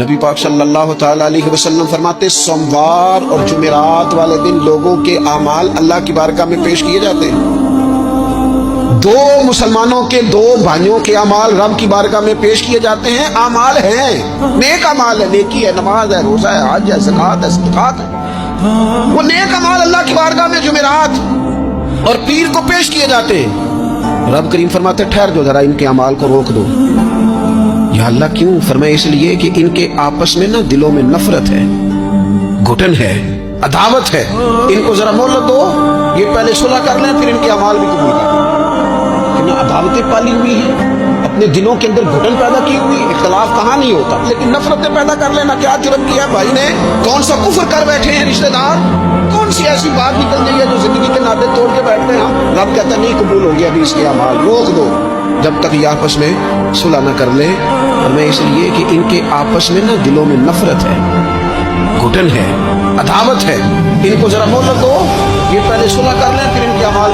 نبی پاک صلی اللہ تعالی علیہ وسلم فرماتے سوموار اور جمعرات والے دن لوگوں کے اعمال اللہ کی بارگاہ میں پیش کیے جاتے ہیں۔ دو مسلمانوں کے دو بھائیوں کے اعمال رب کی بارگاہ میں پیش کیے جاتے ہیں۔ اعمال ہیں، نیک اعمال ہے، نیکی ہے، نماز ہے، روزہ ہے، حج ہے، زکوٰۃ ہے، صدقات ہے، وہ نیک اعمال اللہ کی بارگاہ میں جمعرات اور پیر کو پیش کیے جاتے ہیں۔ رب کریم فرماتے ٹھہر جو ذرا ان کے اعمال کو روک دو۔ یا اللہ کیوں؟ فرمائے اس لیے کہ ان کے آپس میں نا دلوں میں نفرت ہے، گھٹن ہے، عداوت ہے، ان کو ذرا مہلت دو، یہ پہلے صلح کر لیں پھر ان کے اعمال بھی قبول کر لیں۔ عداوتیں پالی ہوئی ہیں، اپنے دلوں کے اندر گھٹن پیدا کی ہوئی، اختلاف کہاں نہیں ہوتا لیکن نفرتیں پیدا کر لینا کیا جرم کیا بھائی نے؟ کون سا کفر کر بیٹھے ہیں رشتہ دار؟ کون سی ایسی بات نکل گئی ہے جو زندگی کے ناطے توڑ کے بیٹھتے ہیں؟ رب کہتا نہیں قبول ہو گیا ابھی اس کے اعمال، روک دو جب تک یہ آپس میں صلح نہ کر لیں۔ اور میں اس لیے کہ ان کے آپس میں نا دلوں میں نفرت ہے، گھٹن ہے، عداوت ہے، ان کو ذرا مہلت دو، یہ پہلے صلح کر لیں پھر ان کے اعمال